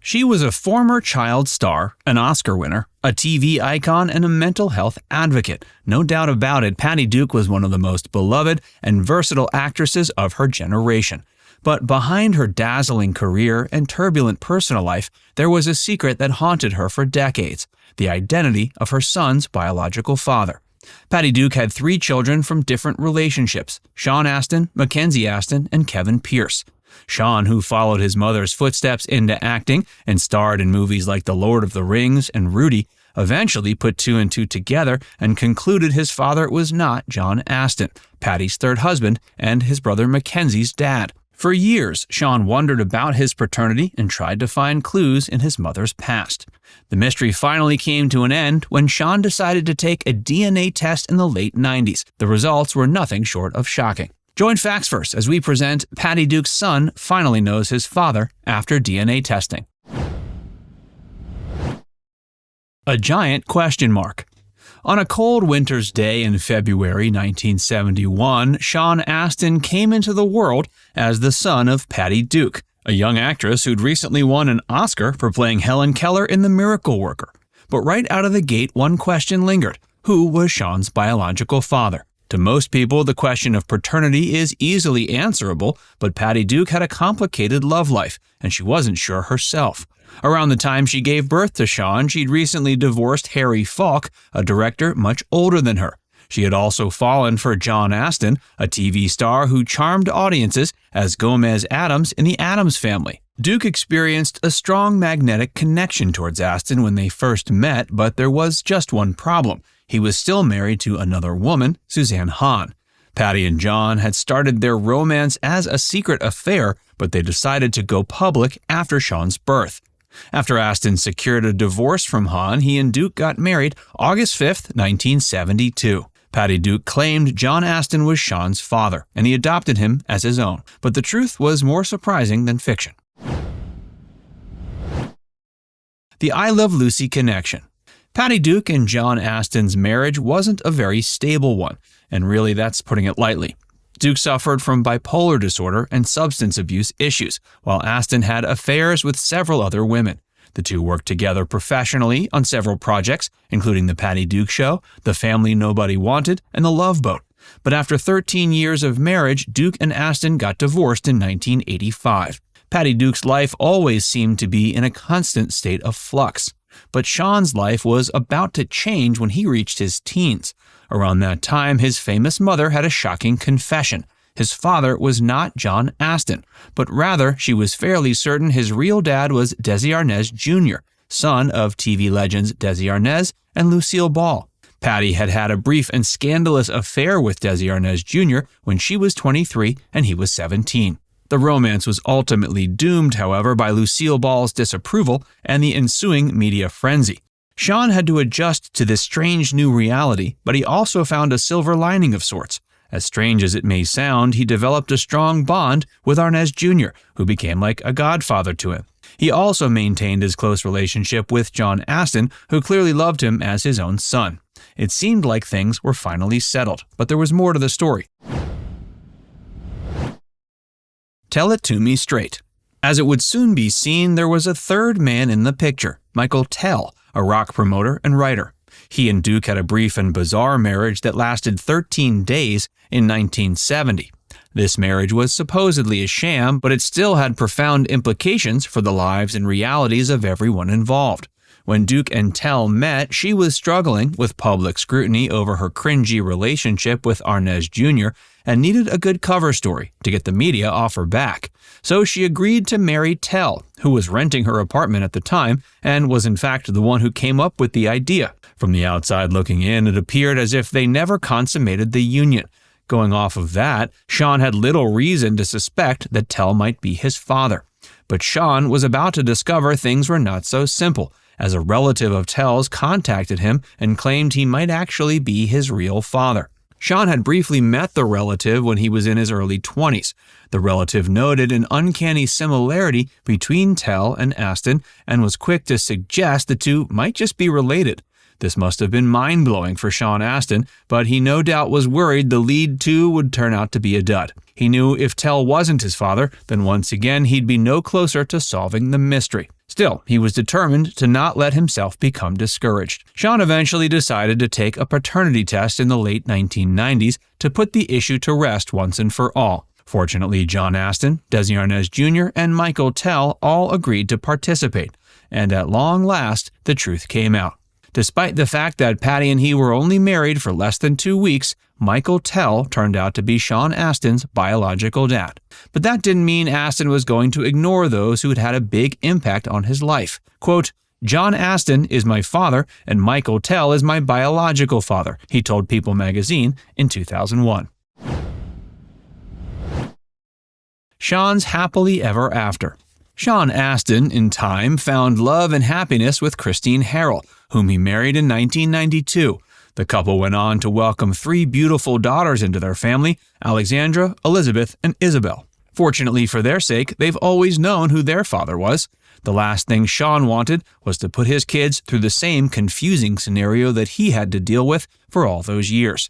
She was a former child star, an Oscar winner, a TV icon, and a mental health advocate. No doubt about it, Patty Duke was one of the most beloved and versatile actresses of her generation. But behind her dazzling career and turbulent personal life, there was a secret that haunted her for decades: the identity of her son's biological father. Patty Duke had 3 children from different relationships: Sean Astin, Mackenzie Astin, and Kevin Pierce. Sean, who followed his mother's footsteps into acting and starred in movies like The Lord of the Rings and Rudy, eventually put 2 and 2 together and concluded his father was not John Astin, Patty's 3rd husband and his brother Mackenzie's dad. For years, Sean wondered about his paternity and tried to find clues in his mother's past. The mystery finally came to an end when Sean decided to take a DNA test in the late 90s. The results were nothing short of shocking. Join Facts First as we present Patty Duke's son finally knows his father after DNA testing. A giant question mark. On a cold winter's day in February 1971, Sean Astin came into the world as the son of Patty Duke, a young actress who'd recently won an Oscar for playing Helen Keller in The Miracle Worker. But right out of the gate, one question lingered: who was Sean's biological father? To most people, the question of paternity is easily answerable, but Patty Duke had a complicated love life, and she wasn't sure herself. Around the time she gave birth to Sean, she'd recently divorced Harry Falk, a director much older than her. She had also fallen for John Astin, a TV star who charmed audiences as Gomez Addams in the Addams Family. Duke experienced a strong magnetic connection towards Astin when they first met, but there was just one problem. He was still married to another woman, Suzanne Hahn. Patty and John had started their romance as a secret affair, but they decided to go public after Sean's birth. After Astin secured a divorce from Hahn, he and Duke got married August 5, 1972. Patty Duke claimed John Astin was Sean's father, and he adopted him as his own. But the truth was more surprising than fiction. The I Love Lucy connection. Patty Duke and John Astin's marriage wasn't a very stable one, and really that's putting it lightly. Duke suffered from bipolar disorder and substance abuse issues, while Astin had affairs with several other women. The two worked together professionally on several projects, including The Patty Duke Show, The Family Nobody Wanted, and The Love Boat. But after 13 years of marriage, Duke and Astin got divorced in 1985. Patty Duke's life always seemed to be in a constant state of flux. But Sean's life was about to change when he reached his teens. Around that time, his famous mother had a shocking confession. His father was not John Astin, but rather she was fairly certain his real dad was Desi Arnaz Jr., son of TV legends Desi Arnaz and Lucille Ball. Patty had had a brief and scandalous affair with Desi Arnaz Jr. when she was 23 and he was 17. The romance was ultimately doomed, however, by Lucille Ball's disapproval and the ensuing media frenzy. Sean had to adjust to this strange new reality, but he also found a silver lining of sorts. As strange as it may sound, he developed a strong bond with Arnaz Jr., who became like a godfather to him. He also maintained his close relationship with John Astin, who clearly loved him as his own son. It seemed like things were finally settled, but there was more to the story. Tell it to me straight. As it would soon be seen, there was a third man in the picture, Michael Tell, a rock promoter and writer. He and Duke had a brief and bizarre marriage that lasted 13 days in 1970. This marriage was supposedly a sham, but it still had profound implications for the lives and realities of everyone involved. When Duke and Tell met, she was struggling with public scrutiny over her cringy relationship with Arnaz Jr. and needed a good cover story to get the media off her back. So she agreed to marry Tell, who was renting her apartment at the time and was in fact the one who came up with the idea. From the outside looking in, it appeared as if they never consummated the union. Going off of that, Sean had little reason to suspect that Tell might be his father. But Sean was about to discover things were not so simple, as a relative of Tell's contacted him and claimed he might actually be his real father. Sean had briefly met the relative when he was in his early 20s. The relative noted an uncanny similarity between Tell and Astin and was quick to suggest the two might just be related. This must have been mind-blowing for Sean Astin, but he no doubt was worried the lead too would turn out to be a dud. He knew if Tell wasn't his father, then once again he'd be no closer to solving the mystery. Still, he was determined to not let himself become discouraged. Sean eventually decided to take a paternity test in the late 1990s to put the issue to rest once and for all. Fortunately, John Astin, Desi Arnaz Jr., and Michael Tell all agreed to participate, and at long last, the truth came out. Despite the fact that Patty and he were only married for less than 2 weeks, Michael Tell turned out to be Sean Astin's biological dad. But that didn't mean Astin was going to ignore those who had had a big impact on his life. Quote, "John Astin is my father and Michael Tell is my biological father," he told People magazine in 2001. Sean's happily ever after. Sean Astin, in time, found love and happiness with Christine Harrell, whom he married in 1992. The couple went on to welcome 3 beautiful daughters into their family, Alexandra, Elizabeth, and Isabel. Fortunately for their sake, they've always known who their father was. The last thing Sean wanted was to put his kids through the same confusing scenario that he had to deal with for all those years.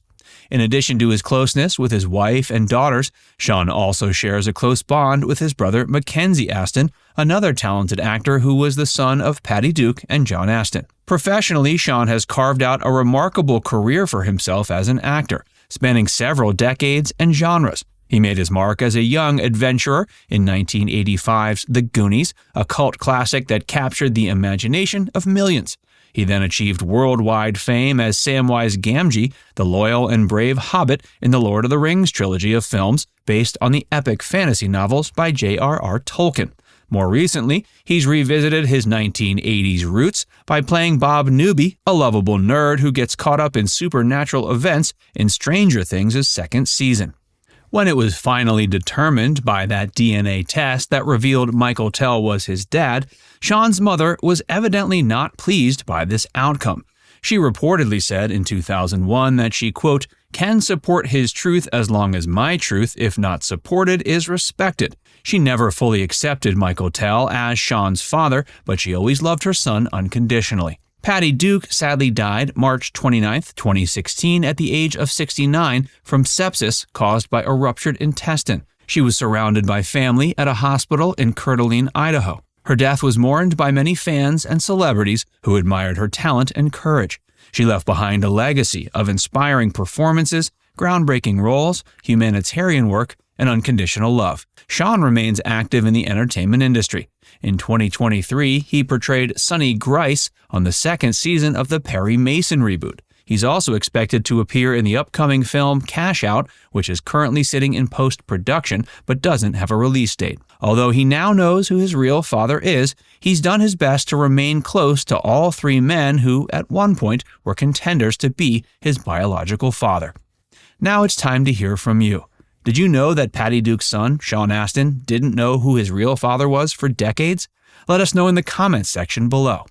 In addition to his closeness with his wife and daughters, Sean also shares a close bond with his brother Mackenzie Astin, another talented actor who was the son of Patty Duke and John Astin. Professionally, Sean has carved out a remarkable career for himself as an actor, spanning several decades and genres. He made his mark as a young adventurer in 1985's The Goonies, a cult classic that captured the imagination of millions. He then achieved worldwide fame as Samwise Gamgee, the loyal and brave hobbit in the Lord of the Rings trilogy of films based on the epic fantasy novels by J.R.R. Tolkien. More recently, he's revisited his 1980s roots by playing Bob Newby, a lovable nerd who gets caught up in supernatural events in Stranger Things' second season. When it was finally determined by that DNA test that revealed Michael Tell was his dad, Sean's mother was evidently not pleased by this outcome. She reportedly said in 2001 that she, quote, "can support his truth as long as my truth, if not supported, is respected." She never fully accepted Michael Tell as Sean's father, but she always loved her son unconditionally. Patty Duke sadly died March 29, 2016, at the age of 69 from sepsis caused by a ruptured intestine. She was surrounded by family at a hospital in Coeur d'Alene, Idaho. Her death was mourned by many fans and celebrities who admired her talent and courage. She left behind a legacy of inspiring performances, groundbreaking roles, humanitarian work, and unconditional love. Sean remains active in the entertainment industry. In 2023, he portrayed Sonny Grice on the second season of the Perry Mason reboot. He's also expected to appear in the upcoming film Cash Out, which is currently sitting in post-production but doesn't have a release date. Although he now knows who his real father is, he's done his best to remain close to all 3 men who, at one point, were contenders to be his biological father. Now it's time to hear from you. Did you know that Patty Duke's son, Sean Astin, didn't know who his real father was for decades? Let us know in the comments section below.